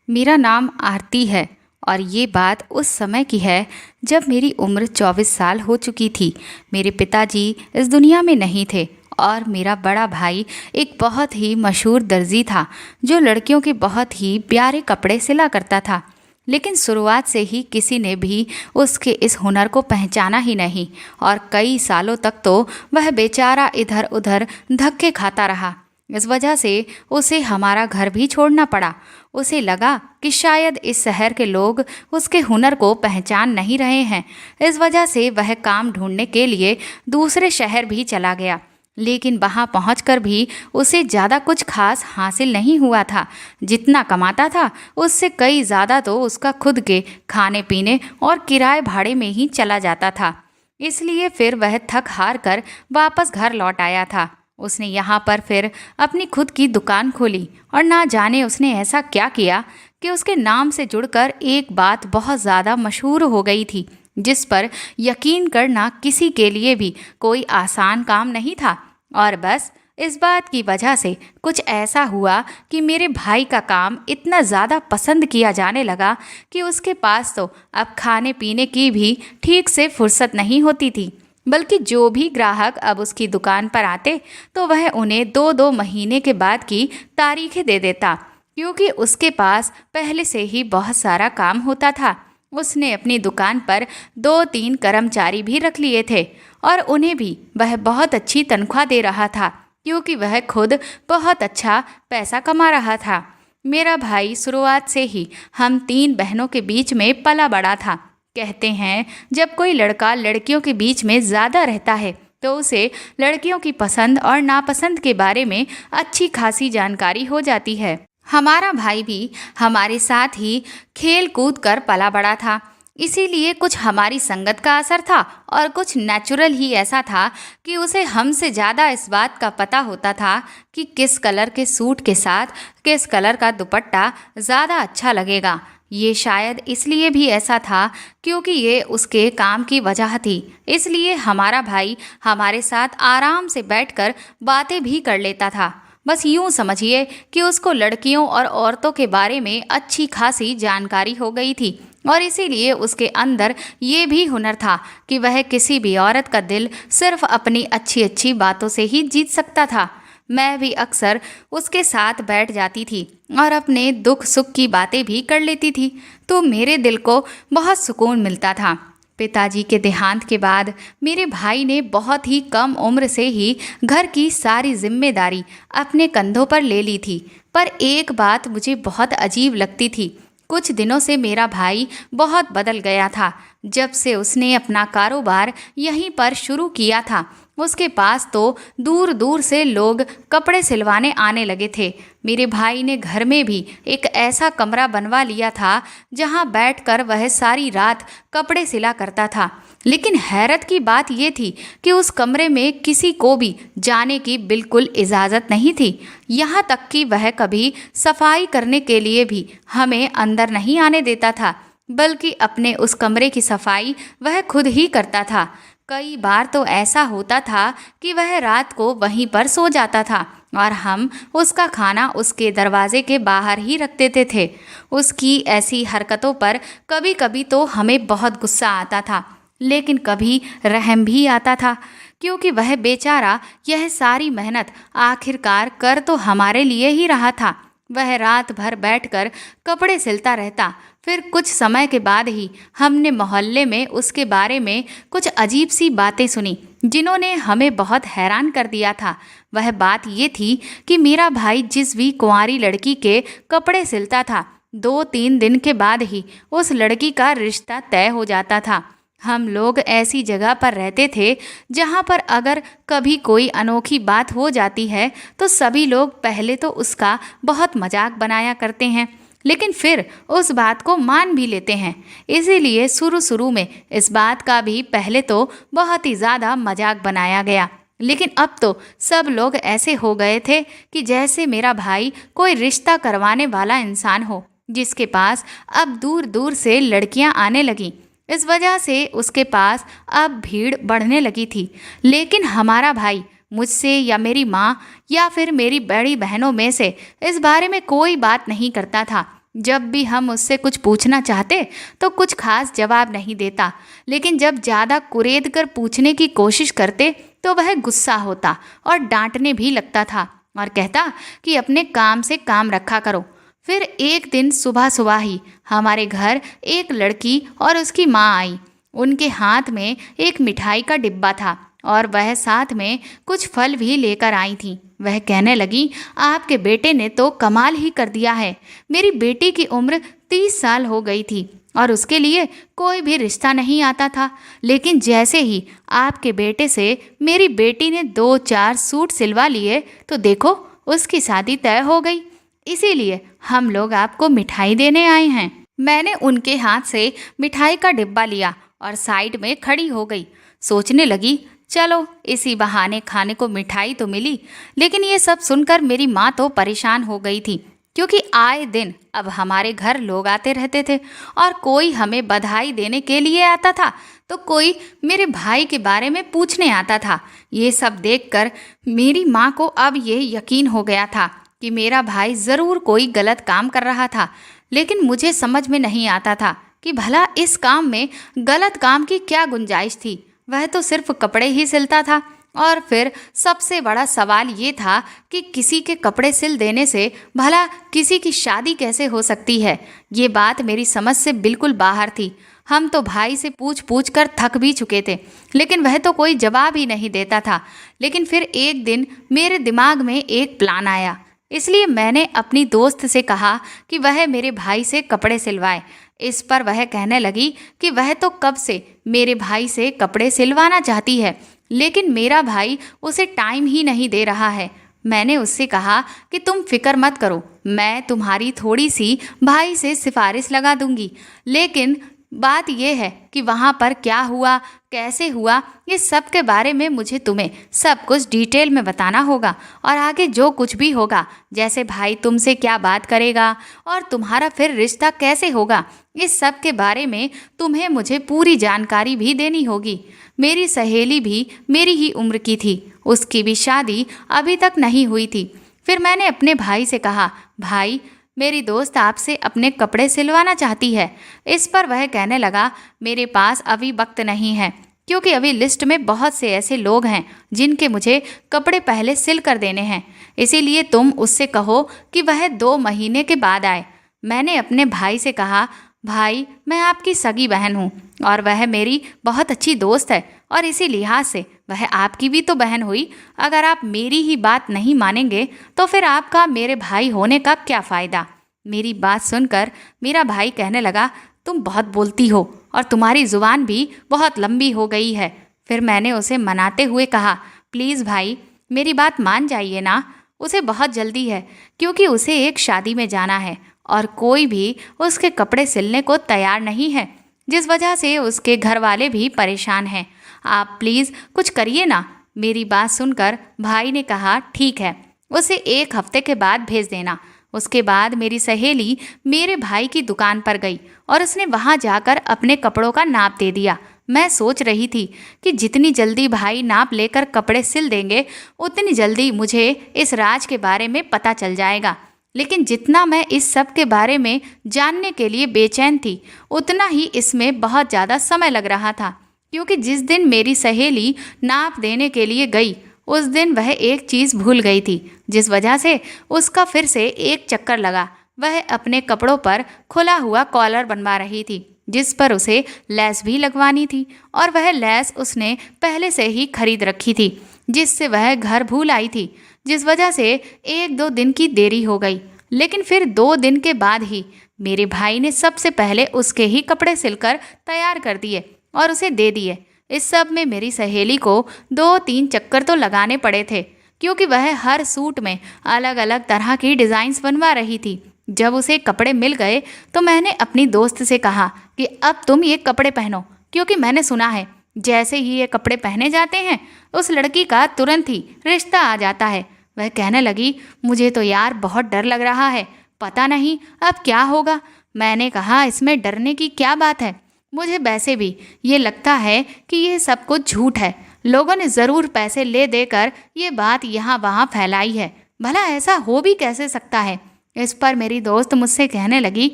मेरा नाम आरती है और ये बात उस समय की है जब मेरी उम्र 24 साल हो चुकी थी। मेरे पिताजी इस दुनिया में नहीं थे और मेरा बड़ा भाई एक बहुत ही मशहूर दर्जी था जो लड़कियों के बहुत ही प्यारे कपड़े सिला करता था। लेकिन शुरुआत से ही किसी ने भी उसके इस हुनर को पहचाना ही नहीं और कई सालों तक तो वह बेचारा इधर उधर धक्के खाता रहा। इस वजह से उसे हमारा घर भी छोड़ना पड़ा। उसे लगा कि शायद इस शहर के लोग उसके हुनर को पहचान नहीं रहे हैं। इस वजह से वह काम ढूंढने के लिए दूसरे शहर भी चला गया। लेकिन वहां पहुंचकर भी उसे ज़्यादा कुछ खास हासिल नहीं हुआ था। जितना कमाता था उससे कई ज़्यादा तो उसका खुद के खाने पीने और किराए भाड़े में ही चला जाता था। इसलिए फिर वह थक हार कर वापस घर लौट आया था। उसने यहाँ पर फिर अपनी खुद की दुकान खोली और ना जाने उसने ऐसा क्या किया कि उसके नाम से जुड़कर एक बात बहुत ज़्यादा मशहूर हो गई थी, जिस पर यकीन करना किसी के लिए भी कोई आसान काम नहीं था। और बस इस बात की वजह से कुछ ऐसा हुआ कि मेरे भाई का काम इतना ज़्यादा पसंद किया जाने लगा कि उसके पास तो अब खाने पीने की भी ठीक से फुर्सत नहीं होती थी। बल्कि जो भी ग्राहक अब उसकी दुकान पर आते तो वह उन्हें 2-2 महीने के बाद की तारीखें दे देता, क्योंकि उसके पास पहले से ही बहुत सारा काम होता था। उसने अपनी दुकान पर 2-3 कर्मचारी भी रख लिए थे और उन्हें भी वह बहुत अच्छी तनख्वाह दे रहा था, क्योंकि वह खुद बहुत अच्छा पैसा कमा रहा था। मेरा भाई शुरुआत से ही हम 3 बहनों के बीच में पला बड़ा था। कहते हैं जब कोई लड़का लड़कियों के बीच में ज़्यादा रहता है तो उसे लड़कियों की पसंद और नापसंद के बारे में अच्छी खासी जानकारी हो जाती है। हमारा भाई भी हमारे साथ ही खेल कूद कर पला बड़ा था, इसीलिए कुछ हमारी संगत का असर था और कुछ नेचुरल ही ऐसा था कि उसे हमसे ज़्यादा इस बात का पता होता था कि किस कलर के सूट के साथ किस कलर का दुपट्टा ज़्यादा अच्छा लगेगा। ये शायद इसलिए भी ऐसा था क्योंकि ये उसके काम की वजह थी। इसलिए हमारा भाई हमारे साथ आराम से बैठकर बातें भी कर लेता था। बस यूं समझिए कि उसको लड़कियों और औरतों के बारे में अच्छी खासी जानकारी हो गई थी और इसीलिए उसके अंदर ये भी हुनर था कि वह किसी भी औरत का दिल सिर्फ अपनी अच्छी अच्छी बातों से ही जीत सकता था। मैं भी अक्सर उसके साथ बैठ जाती थी और अपने दुख सुख की बातें भी कर लेती थी, तो मेरे दिल को बहुत सुकून मिलता था। पिताजी के देहांत के बाद मेरे भाई ने बहुत ही कम उम्र से ही घर की सारी जिम्मेदारी अपने कंधों पर ले ली थी। पर एक बात मुझे बहुत अजीब लगती थी। कुछ दिनों से मेरा भाई बहुत बदल गया था। जब से उसने अपना कारोबार यहीं पर शुरू किया था, उसके पास तो दूर दूर से लोग कपड़े सिलवाने आने लगे थे। मेरे भाई ने घर में भी एक ऐसा कमरा बनवा लिया था जहां बैठकर वह सारी रात कपड़े सिला करता था। लेकिन हैरत की बात यह थी कि उस कमरे में किसी को भी जाने की बिल्कुल इजाज़त नहीं थी। यहाँ तक कि वह कभी सफाई करने के लिए भी हमें अंदर नहीं आने देता था, बल्कि अपने उस कमरे की सफाई वह खुद ही करता था। कई बार तो ऐसा होता था कि वह रात को वहीं पर सो जाता था और हम उसका खाना उसके दरवाजे के बाहर ही रख देते थे। उसकी ऐसी हरकतों पर कभी कभी तो हमें बहुत गुस्सा आता था, लेकिन कभी रहम भी आता था, क्योंकि वह बेचारा यह सारी मेहनत आखिरकार कर तो हमारे लिए ही रहा था। वह रात भर बैठकर कपड़े सिलता रहता। फिर कुछ समय के बाद ही हमने मोहल्ले में उसके बारे में कुछ अजीब सी बातें सुनी, जिन्होंने हमें बहुत हैरान कर दिया था। वह बात ये थी कि मेरा भाई जिस भी कुंवारी लड़की के कपड़े सिलता था, 2-3 दिन के बाद ही उस लड़की का रिश्ता तय हो जाता था। हम लोग ऐसी जगह पर रहते थे जहाँ पर अगर कभी कोई अनोखी बात हो जाती है तो सभी लोग पहले तो उसका बहुत मजाक बनाया करते हैं, लेकिन फिर उस बात को मान भी लेते हैं। इसीलिए शुरू शुरू में इस बात का भी पहले तो बहुत ही ज़्यादा मजाक बनाया गया, लेकिन अब तो सब लोग ऐसे हो गए थे कि जैसे मेरा भाई कोई रिश्ता करवाने वाला इंसान हो, जिसके पास अब दूर दूर से लड़कियां आने लगीं। इस वजह से उसके पास अब भीड़ बढ़ने लगी थी। लेकिन हमारा भाई मुझसे या मेरी माँ या फिर मेरी बड़ी बहनों में से इस बारे में कोई बात नहीं करता था। जब भी हम उससे कुछ पूछना चाहते तो कुछ खास जवाब नहीं देता, लेकिन जब ज़्यादा कुरेद कर पूछने की कोशिश करते तो वह गुस्सा होता और डांटने भी लगता था और कहता कि अपने काम से काम रखा करो। फिर एक दिन सुबह सुबह ही हमारे घर एक लड़की और उसकी माँ आई। उनके हाथ में एक मिठाई का डिब्बा था और वह साथ में कुछ फल भी लेकर आई थी। वह कहने लगी, आपके बेटे ने तो कमाल ही कर दिया है। मेरी बेटी की उम्र 30 साल हो गई थी और उसके लिए कोई भी रिश्ता नहीं आता था, लेकिन जैसे ही आपके बेटे से मेरी बेटी ने 2-4 सूट सिलवा लिए तो देखो उसकी शादी तय हो गई। इसीलिए हम लोग आपको मिठाई देने आए हैं। मैंने उनके हाथ से मिठाई का डिब्बा लिया और साइड में खड़ी हो गई। सोचने लगी, चलो इसी बहाने खाने को मिठाई तो मिली। लेकिन ये सब सुनकर मेरी माँ तो परेशान हो गई थी, क्योंकि आए दिन अब हमारे घर लोग आते रहते थे और कोई हमें बधाई देने के लिए आता था तो कोई मेरे भाई के बारे में पूछने आता था। ये सब देखकर मेरी माँ को अब ये यकीन हो गया था कि मेरा भाई ज़रूर कोई गलत काम कर रहा था। लेकिन मुझे समझ में नहीं आता था कि भला इस काम में गलत काम की क्या गुंजाइश थी। वह तो सिर्फ कपड़े ही सिलता था और फिर सबसे बड़ा सवाल ये था कि किसी के कपड़े सिल देने से भला किसी की शादी कैसे हो सकती है। ये बात मेरी समझ से बिल्कुल बाहर थी। हम तो भाई से पूछ पूछ कर थक भी चुके थे, लेकिन वह तो कोई जवाब ही नहीं देता था। लेकिन फिर एक दिन मेरे दिमाग में एक प्लान आया, इसलिए मैंने अपनी दोस्त से कहा कि वह मेरे भाई से कपड़े सिलवाए। इस पर वह कहने लगी कि वह तो कब से मेरे भाई से कपड़े सिलवाना चाहती है, लेकिन मेरा भाई उसे टाइम ही नहीं दे रहा है। मैंने उससे कहा कि तुम फिक्र मत करो, मैं तुम्हारी थोड़ी सी भाई से सिफारिश लगा दूंगी। लेकिन बात यह है कि वहाँ पर क्या हुआ, कैसे हुआ, ये सब के बारे में मुझे तुम्हें सब कुछ डिटेल में बताना होगा। और आगे जो कुछ भी होगा, जैसे भाई तुमसे क्या बात करेगा और तुम्हारा फिर रिश्ता कैसे होगा, इस सब के बारे में तुम्हें मुझे पूरी जानकारी भी देनी होगी। मेरी सहेली भी मेरी ही उम्र की थी, उसकी भी शादी अभी तक नहीं हुई थी। फिर मैंने अपने भाई से कहा, भाई मेरी दोस्त आपसे अपने कपड़े सिलवाना चाहती है। इस पर वह कहने लगा, मेरे पास अभी वक्त नहीं है, क्योंकि अभी लिस्ट में बहुत से ऐसे लोग हैं जिनके मुझे कपड़े पहले सिल कर देने हैं। इसीलिए तुम उससे कहो कि वह 2 महीने के बाद आए। मैंने अपने भाई से कहा, भाई मैं आपकी सगी बहन हूँ और वह मेरी बहुत अच्छी दोस्त है और इसी लिहाज से वह आपकी भी तो बहन हुई। अगर आप मेरी ही बात नहीं मानेंगे तो फिर आपका मेरे भाई होने का क्या फ़ायदा। मेरी बात सुनकर मेरा भाई कहने लगा, तुम बहुत बोलती हो और तुम्हारी ज़ुबान भी बहुत लंबी हो गई है। फिर मैंने उसे मनाते हुए कहा, प्लीज़ भाई मेरी बात मान जाइए ना, उसे बहुत जल्दी है, क्योंकि उसे एक शादी में जाना है और कोई भी उसके कपड़े सिलने को तैयार नहीं है, जिस वजह से उसके घर वाले भी परेशान हैं। आप प्लीज़ कुछ करिए ना। मेरी बात सुनकर भाई ने कहा, ठीक है, उसे 1 हफ्ते के बाद भेज देना। उसके बाद मेरी सहेली मेरे भाई की दुकान पर गई और उसने वहां जाकर अपने कपड़ों का नाप दे दिया। मैं सोच रही थी कि जितनी जल्दी भाई नाप लेकर कपड़े सिल देंगे उतनी जल्दी मुझे इस राज के बारे में पता चल जाएगा। लेकिन जितना मैं इस सब के बारे में जानने के लिए बेचैन थी, उतना ही इसमें बहुत ज़्यादा समय लग रहा था, क्योंकि जिस दिन मेरी सहेली नाप देने के लिए गई उस दिन वह एक चीज़ भूल गई थी, जिस वजह से उसका फिर से एक चक्कर लगा। वह अपने कपड़ों पर खुला हुआ कॉलर बनवा रही थी, जिस पर उसे लैस भी लगवानी थी, और वह लैस उसने पहले से ही खरीद रखी थी, जिससे वह घर भूल आई थी, जिस वजह से 1-2 दिन की देरी हो गई। लेकिन फिर 2 दिन के बाद ही मेरे भाई ने सबसे पहले उसके ही कपड़े सिलकर तैयार कर दिए और उसे दे दिए। इस सब में मेरी सहेली को 2-3 चक्कर तो लगाने पड़े थे, क्योंकि वह हर सूट में अलग अलग तरह की डिज़ाइंस बनवा रही थी। जब उसे कपड़े मिल गए तो मैंने अपनी दोस्त से कहा कि अब तुम ये कपड़े पहनो, क्योंकि मैंने सुना है जैसे ही ये कपड़े पहने जाते हैं उस लड़की का तुरंत ही रिश्ता आ जाता है। वह कहने लगी, मुझे तो यार बहुत डर लग रहा है, पता नहीं अब क्या होगा। मैंने कहा, इसमें डरने की क्या बात है, मुझे वैसे भी ये लगता है कि ये सब कुछ झूठ है। लोगों ने ज़रूर पैसे ले देकर ये बात यहाँ वहाँ फैलाई है। भला ऐसा हो भी कैसे सकता है। इस पर मेरी दोस्त मुझसे कहने लगी,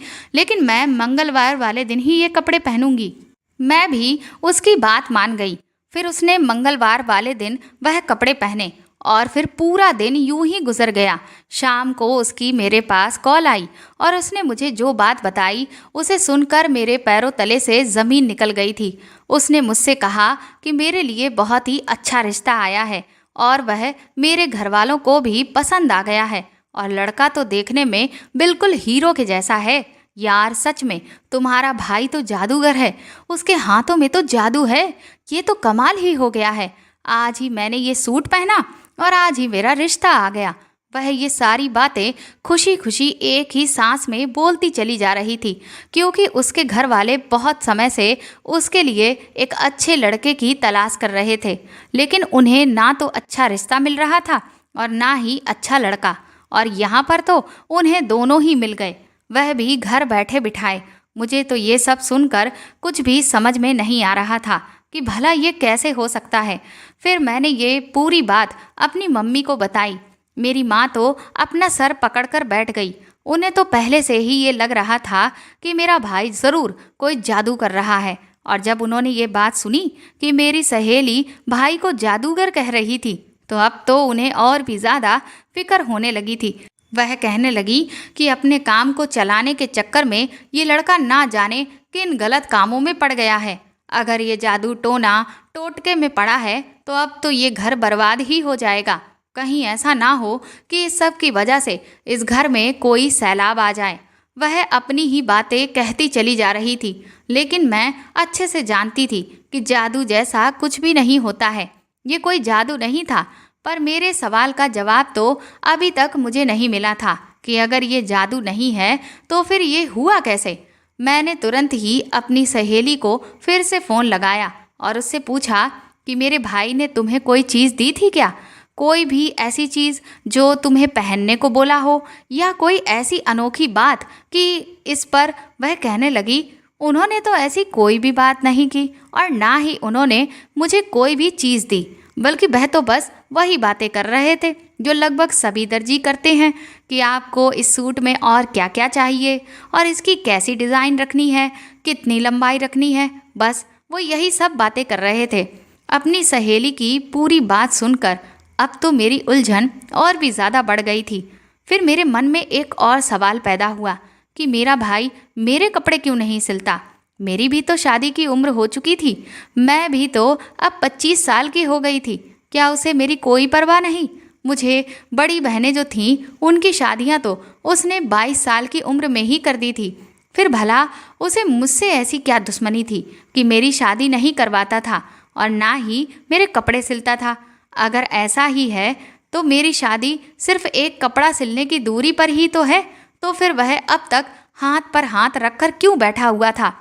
लेकिन मैं मंगलवार वाले दिन ही ये कपड़े पहनूंगी। मैं भी उसकी बात मान गई। फिर उसने मंगलवार वाले दिन वह कपड़े पहने और फिर पूरा दिन यूं ही गुजर गया। शाम को उसकी मेरे पास कॉल आई और उसने मुझे जो बात बताई उसे सुनकर मेरे पैरों तले से ज़मीन निकल गई थी। उसने मुझसे कहा कि मेरे लिए बहुत ही अच्छा रिश्ता आया है और वह मेरे घर वालों को भी पसंद आ गया है और लड़का तो देखने में बिल्कुल हीरो के जैसा है। यार सच में तुम्हारा भाई तो जादूगर है, उसके हाथों में तो जादू है। ये तो कमाल ही हो गया है। आज ही मैंने ये सूट पहना और आज ही मेरा रिश्ता आ गया। वह ये सारी बातें खुशी खुशी एक ही सांस में बोलती चली जा रही थी, क्योंकि उसके घर वाले बहुत समय से उसके लिए एक अच्छे लड़के की तलाश कर रहे थे, लेकिन उन्हें ना तो अच्छा रिश्ता मिल रहा था और ना ही अच्छा लड़का। और यहाँ पर तो उन्हें दोनों ही मिल गए, वह भी घर बैठे बिठाए। मुझे तो ये सब सुनकर कुछ भी समझ में नहीं आ रहा था कि भला ये कैसे हो सकता है। फिर मैंने ये पूरी बात अपनी मम्मी को बताई। मेरी माँ तो अपना सर पकड़कर बैठ गई। उन्हें तो पहले से ही ये लग रहा था कि मेरा भाई ज़रूर कोई जादू कर रहा है। और जब उन्होंने ये बात सुनी कि मेरी सहेली भाई को जादूगर कह रही थी, तो अब तो उन्हें और भी ज़्यादा फिक्र होने लगी थी। वह कहने लगी कि अपने काम को चलाने के चक्कर में ये लड़का ना जाने किन गलत कामों में पड़ गया है। अगर ये जादू टोना टोटके में पड़ा है तो अब तो ये घर बर्बाद ही हो जाएगा। कहीं ऐसा ना हो कि इस सब की वजह से इस घर में कोई सैलाब आ जाए। वह अपनी ही बातें कहती चली जा रही थी, लेकिन मैं अच्छे से जानती थी कि जादू जैसा कुछ भी नहीं होता है। ये कोई जादू नहीं था। पर मेरे सवाल का जवाब तो अभी तक मुझे नहीं मिला था कि अगर ये जादू नहीं है तो फिर ये हुआ कैसे। मैंने तुरंत ही अपनी सहेली को फिर से फ़ोन लगाया और उससे पूछा कि मेरे भाई ने तुम्हें कोई चीज़ दी थी क्या? कोई भी ऐसी चीज़ जो तुम्हें पहनने को बोला हो, या कोई ऐसी अनोखी बात कि इस पर वह कहने लगी, उन्होंने तो ऐसी कोई भी बात नहीं की और ना ही उन्होंने मुझे कोई भी चीज़ दी, बल्कि वह तो बस वही बातें कर रहे थे जो लगभग सभी दर्जी करते हैं कि आपको इस सूट में और क्या क्या चाहिए और इसकी कैसी डिज़ाइन रखनी है, कितनी लंबाई रखनी है। बस वो यही सब बातें कर रहे थे। अपनी सहेली की पूरी बात सुनकर अब तो मेरी उलझन और भी ज़्यादा बढ़ गई थी। फिर मेरे मन में एक और सवाल पैदा हुआ कि मेरा भाई मेरे कपड़े क्यों नहीं सिलता। मेरी भी तो शादी की उम्र हो चुकी थी। मैं भी तो अब 25 साल की हो गई थी। क्या उसे मेरी कोई परवाह नहीं? मुझे बड़ी बहनें जो थीं उनकी शादियां तो उसने 22 साल की उम्र में ही कर दी थी। फिर भला उसे मुझसे ऐसी क्या दुश्मनी थी कि मेरी शादी नहीं करवाता था और ना ही मेरे कपड़े सिलता था। अगर ऐसा ही है तो मेरी शादी सिर्फ एक कपड़ा सिलने की दूरी पर ही तो है, तो फिर वह अब तक हाथ पर हाथ रखकर क्यों बैठा हुआ था।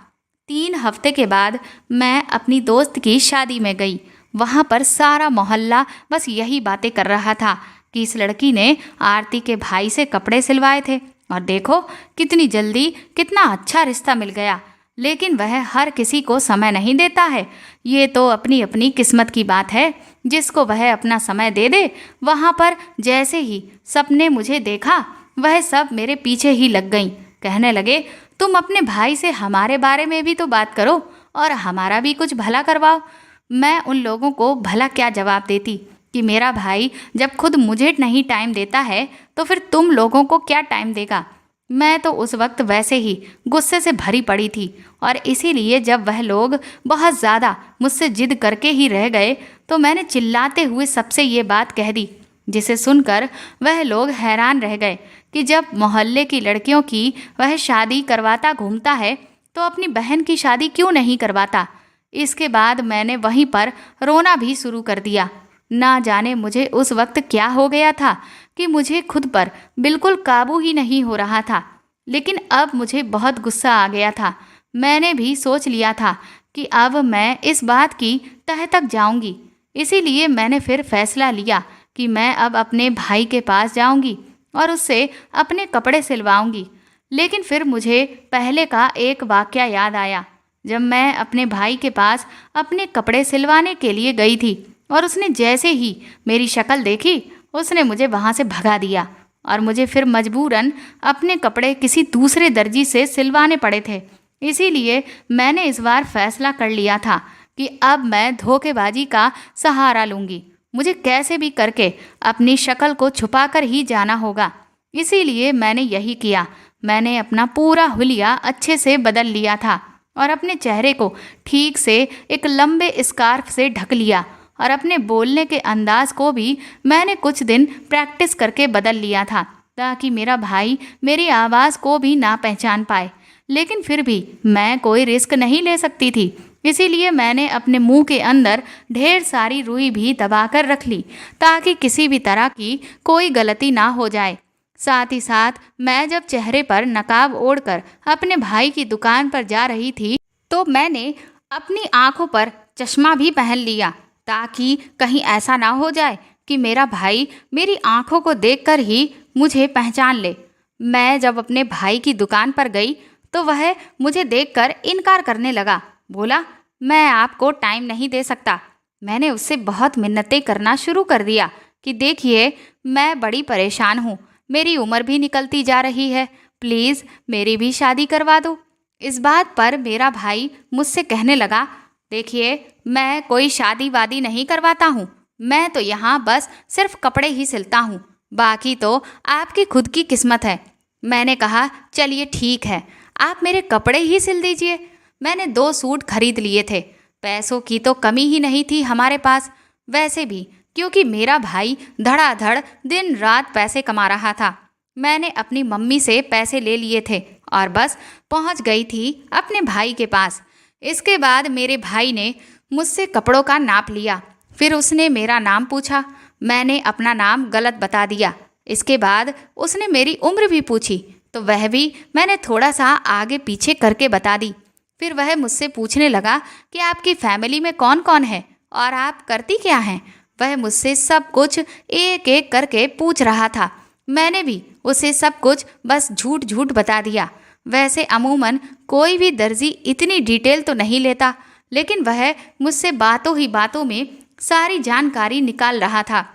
3 हफ्ते के बाद मैं अपनी दोस्त की शादी में गई। वहाँ पर सारा मोहल्ला बस यही बातें कर रहा था कि इस लड़की ने आरती के भाई से कपड़े सिलवाए थे और देखो कितनी जल्दी कितना अच्छा रिश्ता मिल गया। लेकिन वह हर किसी को समय नहीं देता है। ये तो अपनी अपनी किस्मत की बात है। जिसको वह अपना समय दे दे। वहाँ पर जैसे ही सबने मुझे देखा वह सब मेरे पीछे ही लग गईं। कहने लगे, तुम अपने भाई से हमारे बारे में भी तो बात करो और हमारा भी कुछ भला करवाओ। मैं उन लोगों को भला क्या जवाब देती कि मेरा भाई जब खुद मुझे नहीं टाइम देता है तो फिर तुम लोगों को क्या टाइम देगा। मैं तो उस वक्त वैसे ही गुस्से से भरी पड़ी थी और इसीलिए जब वह लोग बहुत ज़्यादा मुझसे जिद करके ही रह गए तो मैंने चिल्लाते हुए सबसे ये बात कह दी, जिसे सुनकर वह लोग हैरान रह गए कि जब मोहल्ले की लड़कियों की वह शादी करवाता घूमता है तो अपनी बहन की शादी क्यों नहीं करवाता। इसके बाद मैंने वहीं पर रोना भी शुरू कर दिया। ना जाने मुझे उस वक्त क्या हो गया था कि मुझे खुद पर बिल्कुल काबू ही नहीं हो रहा था। लेकिन अब मुझे बहुत गुस्सा आ गया था। मैंने भी सोच लिया था कि अब मैं इस बात की तह तक जाऊंगी। इसीलिए मैंने फिर फैसला लिया कि मैं अब अपने भाई के पास जाऊंगी और उससे अपने कपड़े सिलवाऊंगी। लेकिन फिर मुझे पहले का एक वाकया याद आया। जब मैं अपने भाई के पास अपने कपड़े सिलवाने के लिए गई थी और उसने जैसे ही मेरी शक्ल देखी उसने मुझे वहाँ से भगा दिया और मुझे फिर मजबूरन अपने कपड़े किसी दूसरे दर्जी से सिलवाने पड़े थे। इसीलिए मैंने इस बार फैसला कर लिया था कि अब मैं धोखेबाजी का सहारा लूँगी। मुझे कैसे भी करके अपनी शक्ल को छुपाकर ही जाना होगा। इसीलिए मैंने यही किया। मैंने अपना पूरा हुलिया अच्छे से बदल लिया था और अपने चेहरे को ठीक से एक लंबे स्कार्फ से ढक लिया और अपने बोलने के अंदाज को भी मैंने कुछ दिन प्रैक्टिस करके बदल लिया था ताकि मेरा भाई मेरी आवाज़ को भी ना पहचान पाए। लेकिन फिर भी मैं कोई रिस्क नहीं ले सकती थी। इसीलिए मैंने अपने मुंह के अंदर ढेर सारी रुई भी दबाकर रख ली ताकि किसी भी तरह की कोई गलती ना हो जाए। साथ ही साथ मैं जब चेहरे पर नकाब ओढ़कर अपने भाई की दुकान पर जा रही थी तो मैंने अपनी आंखों पर चश्मा भी पहन लिया ताकि कहीं ऐसा ना हो जाए कि मेरा भाई मेरी आंखों को देखकर ही मुझे पहचान ले। मैं जब अपने भाई की दुकान पर गई तो वह मुझे देखकर इनकार करने लगा। बोला, मैं आपको टाइम नहीं दे सकता। मैंने उससे बहुत मिन्नतें करना शुरू कर दिया कि देखिए, मैं बड़ी परेशान हूँ, मेरी उम्र भी निकलती जा रही है, प्लीज़ मेरी भी शादी करवा दो। इस बात पर मेरा भाई मुझसे कहने लगा, देखिए, मैं कोई शादी वादी नहीं करवाता हूँ, मैं तो यहाँ बस सिर्फ कपड़े ही सिलता हूँ, बाकी तो आपकी खुद की किस्मत है। मैंने कहा, चलिए ठीक है, आप मेरे कपड़े ही सिल दीजिए। मैंने 2 सूट खरीद लिए थे। पैसों की तो कमी ही नहीं थी हमारे पास। वैसे भी क्योंकि मेरा भाई धड़ाधड़ दिन रात पैसे कमा रहा था, मैंने अपनी मम्मी से पैसे ले लिए थे और बस पहुंच गई थी अपने भाई के पास। इसके बाद मेरे भाई ने मुझसे कपड़ों का नाप लिया। फिर उसने मेरा नाम पूछा। मैंने अपना नाम गलत बता दिया। इसके बाद उसने मेरी उम्र भी पूछी तो वह भी मैंने थोड़ा सा आगे पीछे करके बता दी। फिर वह मुझसे पूछने लगा कि आपकी फैमिली में कौन कौन है और आप करती क्या हैं। वह मुझसे सब कुछ एक एक करके पूछ रहा था। मैंने भी उसे सब कुछ बस झूठ झूठ बता दिया। वैसे अमूमन कोई भी दर्जी इतनी डिटेल तो नहीं लेता, लेकिन वह मुझसे बातों ही बातों में सारी जानकारी निकाल रहा था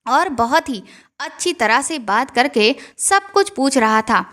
और बहुत ही अच्छी तरह से बात करके सब कुछ पूछ रहा था।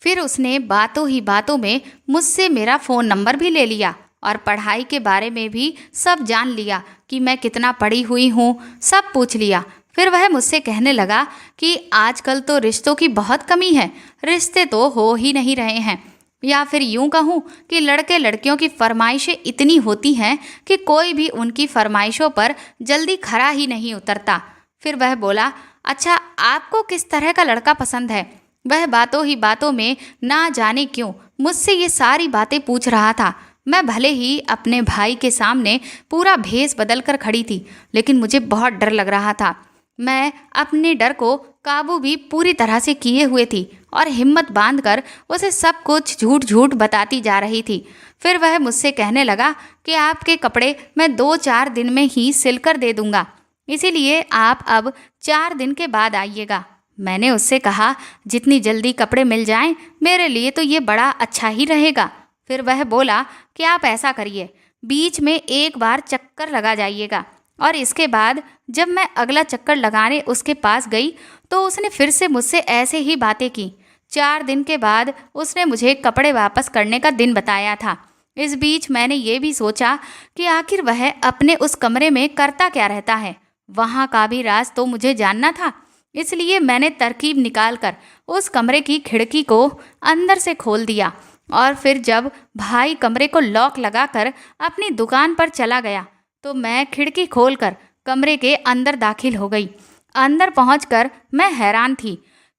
फिर उसने बातों ही बातों में मुझसे मेरा फ़ोन नंबर भी ले लिया और पढ़ाई के बारे में भी सब जान लिया कि मैं कितना पढ़ी हुई हूँ, सब पूछ लिया। फिर वह मुझसे कहने लगा कि आजकल तो रिश्तों की बहुत कमी है, रिश्ते तो हो ही नहीं रहे हैं, या फिर यूं कहूँ कि लड़के लड़कियों की फरमाइशें इतनी होती हैं कि कोई भी उनकी फरमाइशों पर जल्दी खरा ही नहीं उतरता। फिर वह बोला, अच्छा आपको किस तरह का लड़का पसंद है। वह बातों ही बातों में ना जाने क्यों मुझसे ये सारी बातें पूछ रहा था। मैं भले ही अपने भाई के सामने पूरा भेष बदल कर खड़ी थी, लेकिन मुझे बहुत डर लग रहा था। मैं अपने डर को काबू भी पूरी तरह से किए हुए थी और हिम्मत बांधकर उसे सब कुछ झूठ झूठ बताती जा रही थी। फिर वह मुझसे कहने लगा कि आपके कपड़े मैं 2-4 दिन में ही सिलकर दे दूंगा, इसीलिए आप अब 4 दिन के बाद आइएगा। मैंने उससे कहा, जितनी जल्दी कपड़े मिल जाएं मेरे लिए तो ये बड़ा अच्छा ही रहेगा। फिर वह बोला कि आप ऐसा करिए, बीच में एक बार चक्कर लगा जाइएगा। और इसके बाद जब मैं अगला चक्कर लगाने उसके पास गई तो उसने फिर से मुझसे ऐसे ही बातें की। 4 दिन के बाद उसने मुझे कपड़े वापस करने का दिन बताया था। इस बीच मैंने ये भी सोचा कि आखिर वह अपने उस कमरे में करता क्या रहता है, वहाँ का भी राज तो मुझे जानना था। इसलिए मैंने तरकीब निकालकर उस कमरे की खिड़की को अंदर से खोल दिया और फिर जब भाई कमरे को लॉक लगाकर अपनी दुकान पर चला गया तो मैं खिड़की खोलकर कमरे के अंदर दाखिल हो गई। अंदर पहुंचकर मैं हैरान थी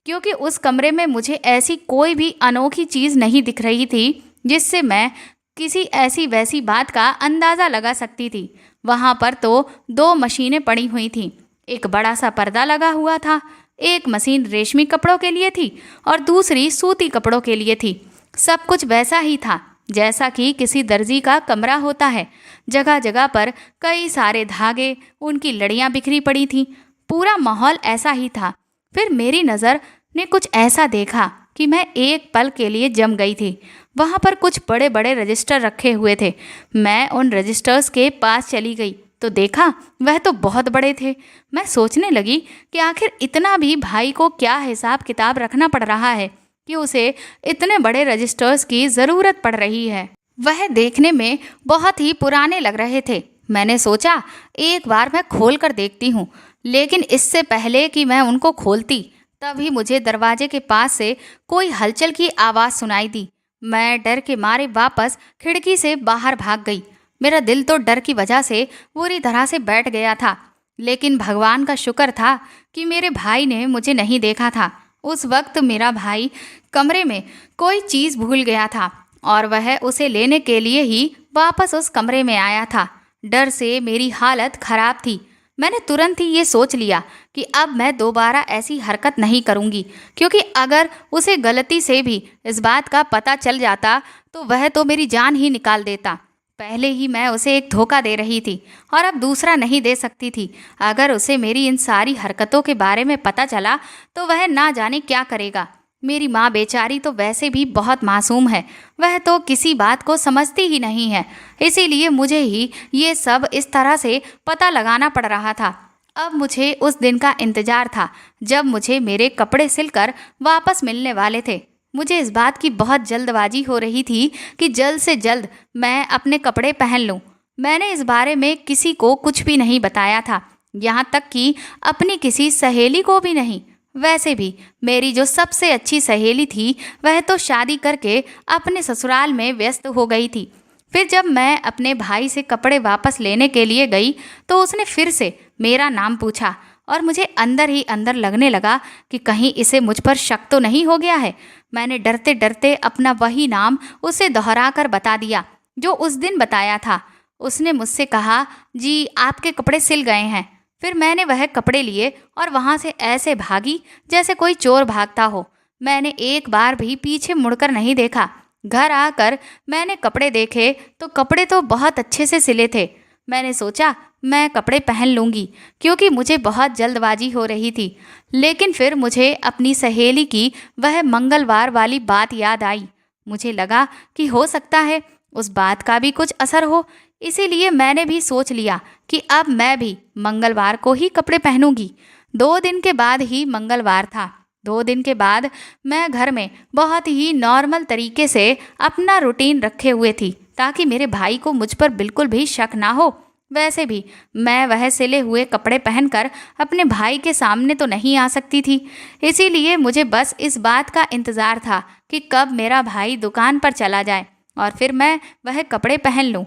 क्योंकि उस कमरे में मुझे ऐसी कोई भी अनोखी चीज़ नहीं दिख रही थी जिससे मैं किसी ऐसी वैसी बात का अंदाज़ा लगा सकती थी। वहाँ पर तो 2 मशीनें पड़ी हुई थीं, एक बड़ा सा पर्दा लगा हुआ था। एक मशीन रेशमी कपड़ों के लिए थी और दूसरी सूती कपड़ों के लिए थी। सब कुछ वैसा ही था जैसा कि किसी दर्जी का कमरा होता है। जगह जगह पर कई सारे धागे, उनकी लड़ियाँ बिखरी पड़ी थीं। पूरा माहौल ऐसा ही था। फिर मेरी नज़र ने कुछ ऐसा देखा कि मैं एक पल के लिए जम गई थी। वहाँ पर कुछ बड़े बड़े रजिस्टर रखे हुए थे। मैं उन रजिस्टर्स के पास चली गई। तो देखा वह तो बहुत बड़े थे। मैं सोचने लगी कि आखिर इतना भी भाई को क्या हिसाब किताब रखना पड़ रहा है कि उसे इतने बड़े रजिस्टर्स की ज़रूरत पड़ रही है। वह देखने में बहुत ही पुराने लग रहे थे। मैंने सोचा एक बार मैं खोल कर देखती हूँ, लेकिन इससे पहले कि मैं उनको खोलती तभी मुझे दरवाजे के पास से कोई हलचल की आवाज़ सुनाई दी। मैं डर के मारे वापस खिड़की से बाहर भाग गई। मेरा दिल तो डर की वजह से पूरी तरह से बैठ गया था, लेकिन भगवान का शुक्र था कि मेरे भाई ने मुझे नहीं देखा था। उस वक्त मेरा भाई कमरे में कोई चीज़ भूल गया था और वह उसे लेने के लिए ही वापस उस कमरे में आया था। डर से मेरी हालत खराब थी। मैंने तुरंत ही ये सोच लिया कि अब मैं दोबारा ऐसी हरकत नहीं करूँगी, क्योंकि अगर उसे गलती से भी इस बात का पता चल जाता तो वह तो मेरी जान ही निकाल देता। पहले ही मैं उसे एक धोखा दे रही थी और अब दूसरा नहीं दे सकती थी। अगर उसे मेरी इन सारी हरकतों के बारे में पता चला तो वह ना जाने क्या करेगा। मेरी माँ बेचारी तो वैसे भी बहुत मासूम है, वह तो किसी बात को समझती ही नहीं है, इसीलिए मुझे ही ये सब इस तरह से पता लगाना पड़ रहा था। अब मुझे उस दिन का इंतज़ार था जब मुझे मेरे कपड़े सिलकर वापस मिलने वाले थे। मुझे इस बात की बहुत जल्दबाजी हो रही थी कि जल्द से जल्द मैं अपने कपड़े पहन लूँ। मैंने इस बारे में किसी को कुछ भी नहीं बताया था, यहाँ तक कि अपनी किसी सहेली को भी नहीं। वैसे भी मेरी जो सबसे अच्छी सहेली थी वह तो शादी करके अपने ससुराल में व्यस्त हो गई थी। फिर जब मैं अपने भाई से कपड़े वापस लेने के लिए गई तो उसने फिर से मेरा नाम पूछा और मुझे अंदर ही अंदर लगने लगा कि कहीं इसे मुझ पर शक तो नहीं हो गया है। मैंने डरते डरते अपना वही नाम उसे दोहरा कर बता दिया जो उस दिन बताया था। उसने मुझसे कहा, जी आपके कपड़े सिल गए हैं। फिर मैंने वह कपड़े लिए और वहाँ से ऐसे भागी जैसे कोई चोर भागता हो। मैंने एक बार भी पीछे मुड़कर नहीं देखा। घर आकर मैंने कपड़े देखे तो कपड़े तो बहुत अच्छे से सिले थे। मैंने सोचा मैं कपड़े पहन लूँगी क्योंकि मुझे बहुत जल्दबाजी हो रही थी। लेकिन फिर मुझे अपनी सहेली की वह मंगलवार वाली बात याद आई। मुझे लगा कि हो सकता है उस बात का भी कुछ असर हो, इसीलिए मैंने भी सोच लिया कि अब मैं भी मंगलवार को ही कपड़े पहनूंगी। 2 दिन के बाद ही मंगलवार था। 2 दिन के बाद मैं घर में बहुत ही नॉर्मल तरीके से अपना रूटीन रखे हुए थी ताकि मेरे भाई को मुझ पर बिल्कुल भी शक ना हो। वैसे भी मैं वह सिले हुए कपड़े पहनकर अपने भाई के सामने तो नहीं आ सकती थी, इसीलिए मुझे बस इस बात का इंतज़ार था कि कब मेरा भाई दुकान पर चला जाए और फिर मैं वह कपड़े पहन लूँ।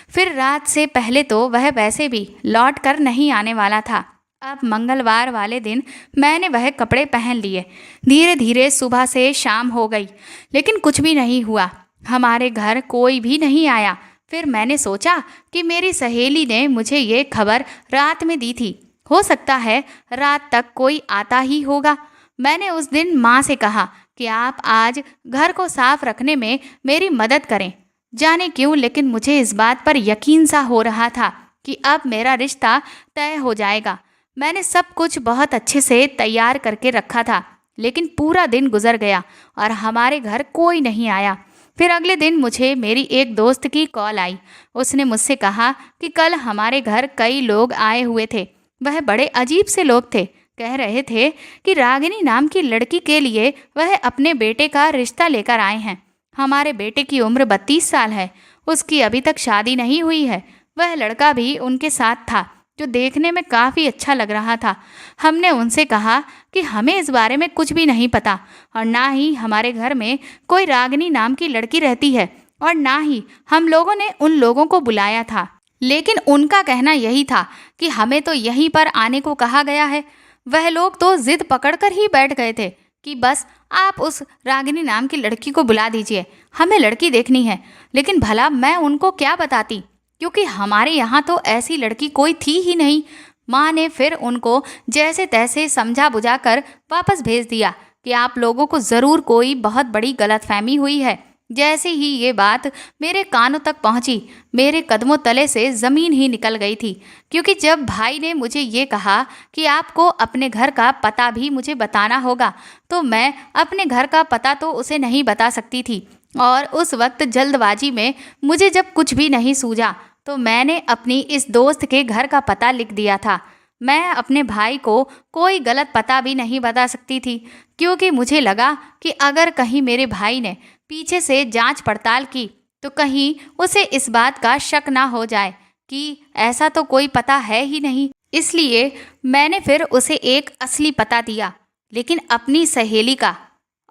फिर रात से पहले तो वह वैसे भी लौट कर नहीं आने वाला था। अब मंगलवार वाले दिन मैंने वह कपड़े पहन लिए। धीरे धीरे सुबह से शाम हो गई, लेकिन कुछ भी नहीं हुआ। हमारे घर कोई भी नहीं आया। फिर मैंने सोचा कि मेरी सहेली ने मुझे ये खबर रात में दी थी, हो सकता है रात तक कोई आता ही होगा। मैंने उस दिन माँ से कहा कि आप आज घर को साफ रखने में मेरी मदद करें। जाने क्यों, लेकिन मुझे इस बात पर यकीन सा हो रहा था कि अब मेरा रिश्ता तय हो जाएगा। मैंने सब कुछ बहुत अच्छे से तैयार करके रखा था, लेकिन पूरा दिन गुजर गया और हमारे घर कोई नहीं आया। फिर अगले दिन मुझे मेरी एक दोस्त की कॉल आई। उसने मुझसे कहा कि कल हमारे घर कई लोग आए हुए थे। वह बड़े अजीब से लोग थे। कह रहे थे कि रागिनी नाम की लड़की के लिए वह अपने बेटे का रिश्ता लेकर आए हैं। हमारे बेटे की उम्र 32 साल है, उसकी अभी तक शादी नहीं हुई है। वह लड़का भी उनके साथ था, जो देखने में काफ़ी अच्छा लग रहा था। हमने उनसे कहा कि हमें इस बारे में कुछ भी नहीं पता और ना ही हमारे घर में कोई रागिनी नाम की लड़की रहती है और ना ही हम लोगों ने उन लोगों को बुलाया था। लेकिन उनका कहना यही था कि हमें तो यहीं पर आने को कहा गया है। वह लोग तो जिद पकड़कर ही बैठ गए थे कि बस आप उस रागिनी नाम की लड़की को बुला दीजिए, हमें लड़की देखनी है। लेकिन भला मैं उनको क्या बताती, क्योंकि हमारे यहाँ तो ऐसी लड़की कोई थी ही नहीं। माँ ने फिर उनको जैसे तैसे समझा बुझा कर वापस भेज दिया कि आप लोगों को ज़रूर कोई बहुत बड़ी गलतफहमी हुई है। जैसे ही ये बात मेरे कानों तक पहुंची, मेरे कदमों तले से ज़मीन ही निकल गई थी, क्योंकि जब भाई ने मुझे ये कहा कि आपको अपने घर का पता भी मुझे बताना होगा, तो मैं अपने घर का पता तो उसे नहीं बता सकती थी। और उस वक्त जल्दबाजी में मुझे जब कुछ भी नहीं सूझा, तो मैंने अपनी इस दोस्त के घर का पता लिख दिया था। मैं अपने भाई को कोई गलत पता भी नहीं बता सकती थी, क्योंकि मुझे लगा कि अगर कहीं मेरे भाई ने पीछे से जांच पड़ताल की तो कहीं उसे इस बात का शक ना हो जाए कि ऐसा तो कोई पता है ही नहीं। इसलिए मैंने फिर उसे एक असली पता दिया, लेकिन अपनी सहेली का,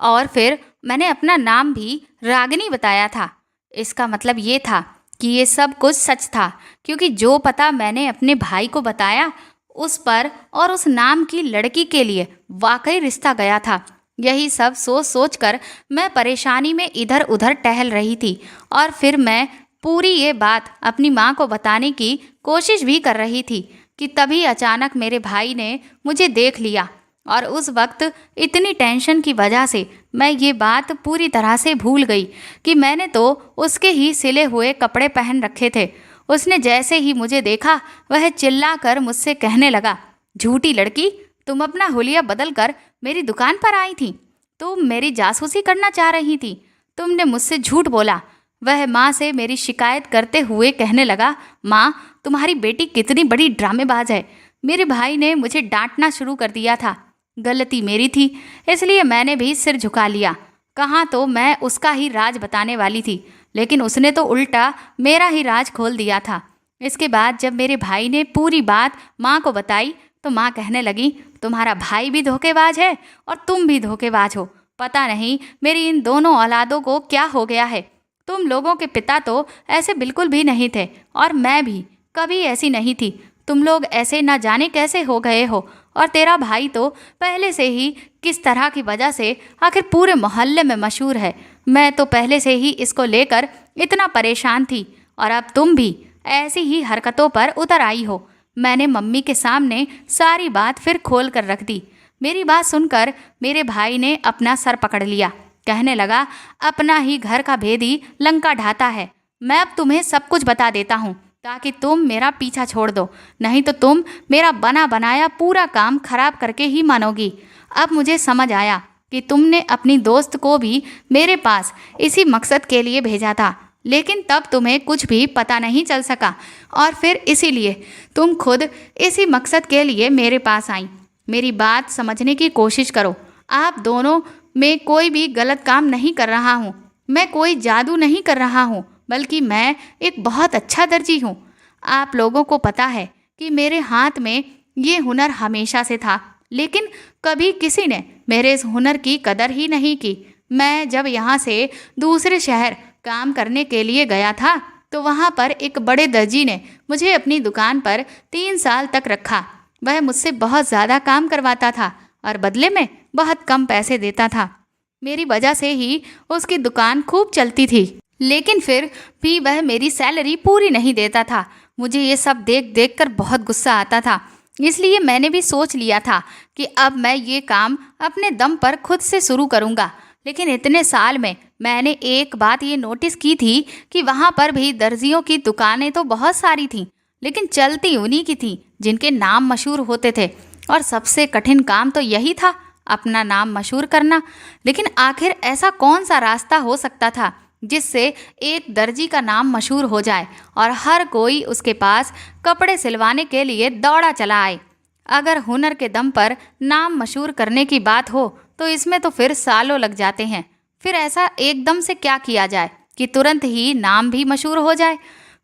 और फिर मैंने अपना नाम भी रागिनी बताया था। इसका मतलब ये था कि ये सब कुछ सच था, क्योंकि जो पता मैंने अपने भाई को बताया उस पर और उस नाम की लड़की के लिए वाकई रिश्ता गया था। यही सब सोच सोच कर मैं परेशानी में इधर उधर टहल रही थी, और फिर मैं पूरी ये बात अपनी माँ को बताने की कोशिश भी कर रही थी कि तभी अचानक मेरे भाई ने मुझे देख लिया। और उस वक्त इतनी टेंशन की वजह से मैं ये बात पूरी तरह से भूल गई कि मैंने तो उसके ही सिले हुए कपड़े पहन रखे थे। उसने जैसे ही मुझे देखा वह चिल्लाकर मुझसे कहने लगा, झूठी लड़की, तुम अपना हुलिया बदल कर मेरी दुकान पर आई थी। तुम मेरी जासूसी करना चाह रही थी। तुमने मुझसे झूठ बोला। वह माँ से मेरी शिकायत करते हुए कहने लगा, माँ, तुम्हारी बेटी कितनी बड़ी ड्रामेबाज है। मेरे भाई ने मुझे डांटना शुरू कर दिया था। गलती मेरी थी, इसलिए मैंने भी सिर झुका लिया। कहाँ तो मैं उसका ही राज बताने वाली थी, लेकिन उसने तो उल्टा मेरा ही राज खोल दिया था। इसके बाद जब मेरे भाई ने पूरी बात माँ को बताई तो माँ कहने लगी, तुम्हारा भाई भी धोखेबाज है और तुम भी धोखेबाज हो। पता नहीं मेरी इन दोनों औलादों को क्या हो गया है। तुम लोगों के पिता तो ऐसे बिल्कुल भी नहीं थे, और मैं भी कभी ऐसी नहीं थी। तुम लोग ऐसे ना जाने कैसे हो गए हो। और तेरा भाई तो पहले से ही किस तरह की वजह से आखिर पूरे मोहल्ले में मशहूर है। मैं तो पहले से ही इसको लेकर इतना परेशान थी, और अब तुम भी ऐसी ही हरकतों पर उतर आई हो। मैंने मम्मी के सामने सारी बात फिर खोल कर रख दी। मेरी बात सुनकर मेरे भाई ने अपना सर पकड़ लिया। कहने लगा, अपना ही घर का भेदी लंका ढाता है। मैं अब तुम्हें सब कुछ बता देता हूँ ताकि तुम मेरा पीछा छोड़ दो, नहीं तो तुम मेरा बना बनाया पूरा काम खराब करके ही मानोगी। अब मुझे समझ आया कि तुमने अपनी दोस्त को भी मेरे पास इसी मकसद के लिए भेजा था, लेकिन तब तुम्हें कुछ भी पता नहीं चल सका, और फिर इसीलिए तुम खुद इसी मकसद के लिए मेरे पास आई। मेरी बात समझने की कोशिश करो। आप दोनों में कोई भी गलत काम नहीं कर रहा हूँ। मैं कोई जादू नहीं कर रहा हूँ, बल्कि मैं एक बहुत अच्छा दर्जी हूँ। आप लोगों को पता है कि मेरे हाथ में ये हुनर हमेशा से था, लेकिन कभी किसी ने मेरे इस हुनर की कदर ही नहीं की। मैं जब यहाँ से दूसरे शहर काम करने के लिए गया था तो वहाँ पर एक बड़े दर्जी ने मुझे अपनी दुकान पर 3 साल तक रखा। वह मुझसे बहुत ज़्यादा काम करवाता था और बदले में बहुत कम पैसे देता था। मेरी वजह से ही उसकी दुकान खूब चलती थी, लेकिन फिर भी वह मेरी सैलरी पूरी नहीं देता था। मुझे ये सब देख देख कर बहुत गुस्सा आता था, इसलिए मैंने भी सोच लिया था कि अब मैं ये काम अपने दम पर खुद से शुरू करूँगा। लेकिन इतने साल में मैंने एक बात ये नोटिस की थी कि वहाँ पर भी दर्जियों की दुकानें तो बहुत सारी थीं, लेकिन चलती उन्हीं की थी जिनके नाम मशहूर होते थे। और सबसे कठिन काम तो यही था, अपना नाम मशहूर करना। लेकिन आखिर ऐसा कौन सा रास्ता हो सकता था जिससे एक दर्जी का नाम मशहूर हो जाए और हर कोई उसके पास कपड़े सिलवाने के लिए दौड़ा चला आए। अगर हुनर के दम पर नाम मशहूर करने की बात हो तो इसमें तो फिर सालों लग जाते हैं। फिर ऐसा एकदम से क्या किया जाए कि तुरंत ही नाम भी मशहूर हो जाए?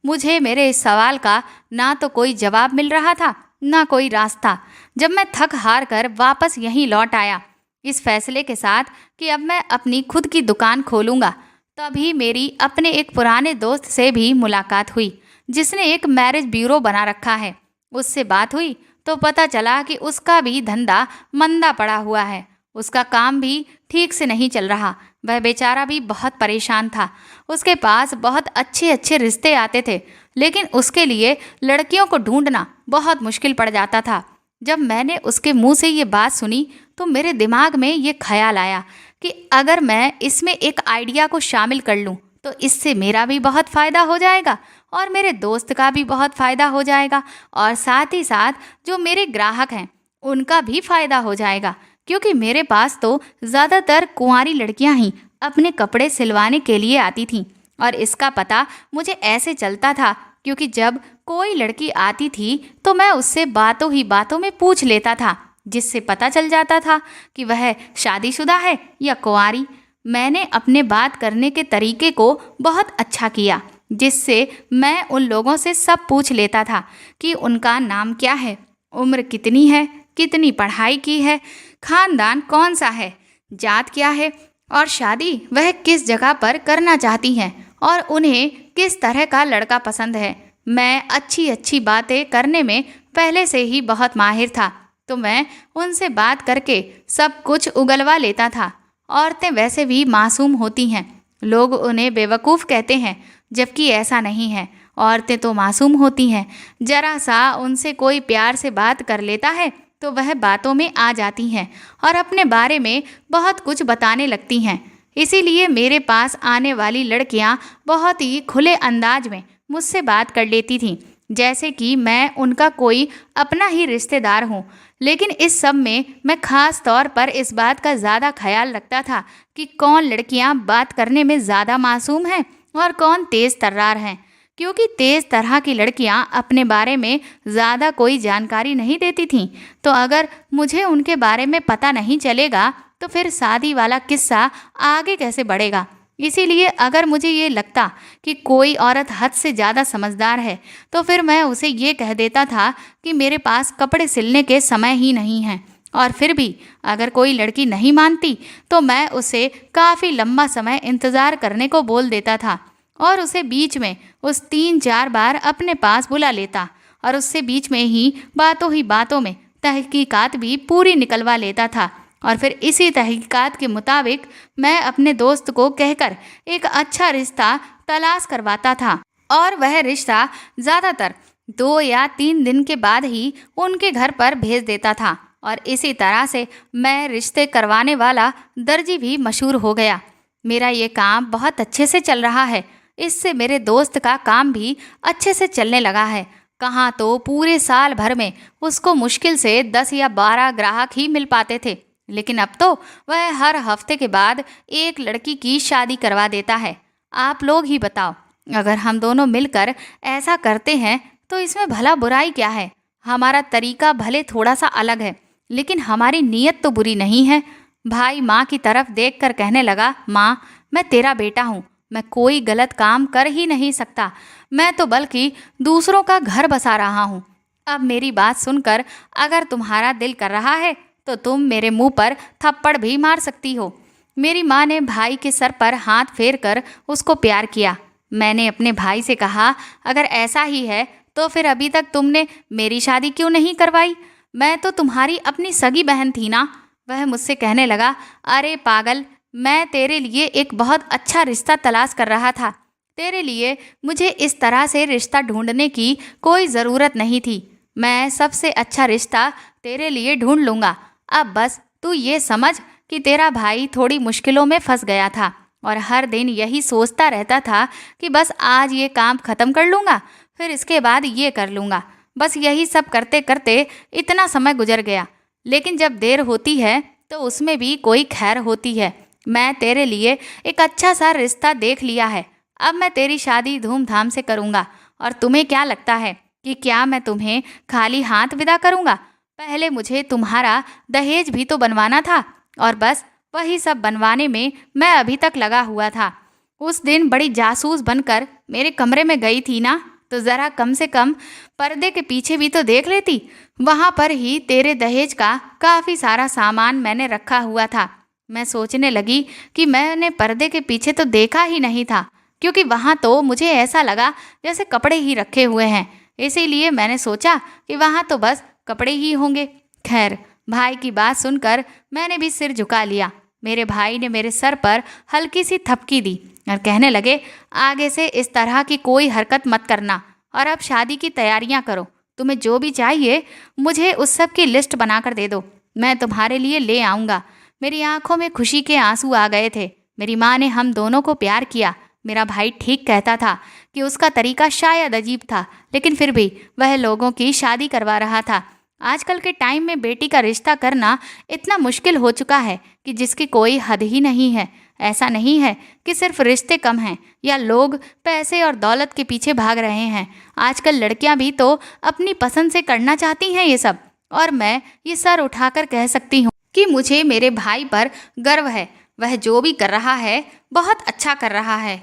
मुझे मेरे इस सवाल का ना तो कोई जवाब मिल रहा था, ना कोई रास्ता। जब मैं थक हार कर वापस यहीं लौट आया इस फैसले के साथ कि अब मैं अपनी खुद की दुकान खोलूँगा, तभी मेरी अपने एक पुराने दोस्त से भी मुलाकात हुई जिसने एक मैरिज ब्यूरो बना रखा है। उससे बात हुई तो पता चला कि उसका भी धंधा मंदा पड़ा हुआ है। उसका काम भी ठीक से नहीं चल रहा। वह बेचारा भी बहुत परेशान था। उसके पास बहुत अच्छे अच्छे रिश्ते आते थे, लेकिन उसके लिए लड़कियों को ढूंढना बहुत मुश्किल पड़ जाता था। जब मैंने उसके मुंह से ये बात सुनी तो मेरे दिमाग में ये ख्याल आया कि अगर मैं इसमें एक आइडिया को शामिल कर लूँ तो इससे मेरा भी बहुत फ़ायदा हो जाएगा और मेरे दोस्त का भी बहुत फ़ायदा हो जाएगा, और साथ ही साथ जो मेरे ग्राहक हैं उनका भी फ़ायदा हो जाएगा, क्योंकि मेरे पास तो ज़्यादातर कुंवारी लड़कियां ही अपने कपड़े सिलवाने के लिए आती थीं। और इसका पता मुझे ऐसे चलता था क्योंकि जब कोई लड़की आती थी तो मैं उससे बातों ही बातों में पूछ लेता था, जिससे पता चल जाता था कि वह शादीशुदा है या कुंवारी। मैंने अपने बात करने के तरीके को बहुत अच्छा किया, जिससे मैं उन लोगों से सब पूछ लेता था कि उनका नाम क्या है, उम्र कितनी है, कितनी पढ़ाई की है, खानदान कौन सा है, जात क्या है और शादी वह किस जगह पर करना चाहती हैं और उन्हें किस तरह का लड़का पसंद है। मैं अच्छी अच्छी बातें करने में पहले से ही बहुत माहिर था, तो मैं उनसे बात करके सब कुछ उगलवा लेता था। औरतें वैसे भी मासूम होती हैं, लोग उन्हें बेवकूफ़ कहते हैं, जबकि ऐसा नहीं है। औरतें तो मासूम होती हैं, जरा सा उनसे कोई प्यार से बात कर लेता है तो वह बातों में आ जाती हैं और अपने बारे में बहुत कुछ बताने लगती हैं। इसीलिए मेरे पास आने वाली लड़कियां बहुत ही खुले अंदाज में मुझसे बात कर लेती थीं, जैसे कि मैं उनका कोई अपना ही रिश्तेदार हूँ। लेकिन इस सब में मैं ख़ास तौर पर इस बात का ज़्यादा ख्याल रखता था कि कौन लड़कियाँ बात करने में ज़्यादा मासूम हैं और कौन तेज़ तर्रार हैं, क्योंकि तेज़ तरह की लड़कियाँ अपने बारे में ज़्यादा कोई जानकारी नहीं देती थीं। तो अगर मुझे उनके बारे में पता नहीं चलेगा तो फिर शादी वाला किस्सा आगे कैसे बढ़ेगा। इसीलिए अगर मुझे ये लगता कि कोई औरत हद से ज़्यादा समझदार है तो फिर मैं उसे ये कह देता था कि मेरे पास कपड़े सिलने के समय ही नहीं है। और फिर भी अगर कोई लड़की नहीं मानती तो मैं उसे काफ़ी लंबा समय इंतज़ार करने को बोल देता था और उसे बीच में उस 3-4 बार अपने पास बुला लेता और उससे बीच में ही बातों में तहकीकात भी पूरी निकलवा लेता था। और फिर इसी तहकीकात के मुताबिक मैं अपने दोस्त को कहकर एक अच्छा रिश्ता तलाश करवाता था और वह रिश्ता ज़्यादातर 2 या 3 दिन के बाद ही उनके घर पर भेज देता था। और इसी तरह से मैं रिश्ते करवाने वाला दर्जी भी मशहूर हो गया। मेरा ये काम बहुत अच्छे से चल रहा है, इससे मेरे दोस्त का काम भी अच्छे से चलने लगा है। कहाँ तो पूरे साल भर में उसको मुश्किल से 10 या 12 ग्राहक ही मिल पाते थे, लेकिन अब तो वह हर हफ्ते के बाद एक लड़की की शादी करवा देता है। आप लोग ही बताओ, अगर हम दोनों मिलकर ऐसा करते हैं तो इसमें भला बुराई क्या है। हमारा तरीका भले थोड़ा सा अलग है, लेकिन हमारी नीयत तो बुरी नहीं है। भाई माँ की तरफ देखकर कहने लगा, माँ, मैं तेरा बेटा हूँ, मैं कोई गलत काम कर ही नहीं सकता, मैं तो बल्कि दूसरों का घर बसा रहा हूँ। अब मेरी बात सुनकर अगर तुम्हारा दिल कर रहा है तो तुम मेरे मुंह पर थप्पड़ भी मार सकती हो। मेरी माँ ने भाई के सर पर हाथ फेर कर उसको प्यार किया। मैंने अपने भाई से कहा, अगर ऐसा ही है तो फिर अभी तक तुमने मेरी शादी क्यों नहीं करवाई? मैं तो तुम्हारी अपनी सगी बहन थी ना। वह मुझसे कहने लगा, अरे पागल, मैं तेरे लिए एक बहुत अच्छा रिश्ता तलाश कर रहा था। तेरे लिए मुझे इस तरह से रिश्ता ढूंढने की कोई ज़रूरत नहीं थी। मैं सबसे अच्छा रिश्ता तेरे लिए ढूंढ लूँगा। अब बस तू ये समझ कि तेरा भाई थोड़ी मुश्किलों में फंस गया था और हर दिन यही सोचता रहता था कि बस आज ये काम ख़त्म कर लूँगा, फिर इसके बाद ये कर लूँगा। बस यही सब करते करते इतना समय गुजर गया। लेकिन जब देर होती है तो उसमें भी कोई खैर होती है। मैं तेरे लिए एक अच्छा सा रिश्ता देख लिया है। अब मैं तेरी शादी धूमधाम से करूँगा। और तुम्हें क्या लगता है कि क्या मैं तुम्हें खाली हाथ विदा करूँगा? पहले मुझे तुम्हारा दहेज भी तो बनवाना था और बस वही सब बनवाने में मैं अभी तक लगा हुआ था। उस दिन बड़ी जासूस बनकर मेरे कमरे में गई थी ना, तो ज़रा कम से कम पर्दे के पीछे भी तो देख लेती। वहाँ पर ही तेरे दहेज का काफ़ी सारा सामान मैंने रखा हुआ था। मैं सोचने लगी कि मैंने पर्दे के पीछे तो देखा ही नहीं था, क्योंकि वहाँ तो मुझे ऐसा लगा जैसे कपड़े ही रखे हुए हैं। इसीलिए मैंने सोचा कि वहाँ तो बस कपड़े ही होंगे। खैर, भाई की बात सुनकर मैंने भी सिर झुका लिया। मेरे भाई ने मेरे सर पर हल्की सी थपकी दी और कहने लगे, आगे से इस तरह की कोई हरकत मत करना और अब शादी की तैयारियां करो। तुम्हें जो भी चाहिए मुझे उस सब की लिस्ट बनाकर दे दो, मैं तुम्हारे लिए ले आऊँगा। मेरी आंखों में खुशी के आंसू आ गए थे। मेरी माँ ने हम दोनों को प्यार किया। मेरा भाई ठीक कहता था कि उसका तरीका शायद अजीब था, लेकिन फिर भी वह लोगों की शादी करवा रहा था। आजकल के टाइम में बेटी का रिश्ता करना इतना मुश्किल हो चुका है कि जिसकी कोई हद ही नहीं है। ऐसा नहीं है कि सिर्फ रिश्ते कम हैं या लोग पैसे और दौलत के पीछे भाग रहे हैं। आजकल लड़कियां भी तो अपनी पसंद से करना चाहती हैं ये सब। और मैं ये सर उठाकर कह सकती हूँ कि मुझे मेरे भाई पर गर्व है। वह जो भी कर रहा है बहुत अच्छा कर रहा है।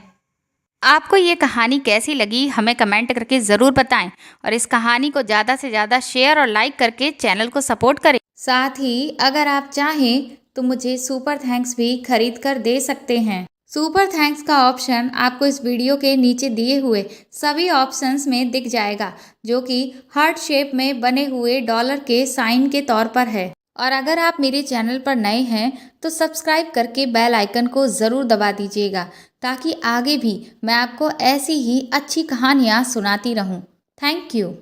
आपको ये कहानी कैसी लगी हमें कमेंट करके ज़रूर बताएं और इस कहानी को ज़्यादा से ज़्यादा शेयर और लाइक करके चैनल को सपोर्ट करें। साथ ही अगर आप चाहें तो मुझे सुपर थैंक्स भी खरीद कर दे सकते हैं। सुपर थैंक्स का ऑप्शन आपको इस वीडियो के नीचे दिए हुए सभी ऑप्शंस में दिख जाएगा, जो कि हार्ट शेप में बने हुए डॉलर के साइन के तौर पर है। और अगर आप मेरे चैनल पर नए हैं तो सब्सक्राइब करके बेल आइकन को ज़रूर दबा दीजिएगा, ताकि आगे भी मैं आपको ऐसी ही अच्छी कहानियाँ सुनाती रहूँ। Thank you.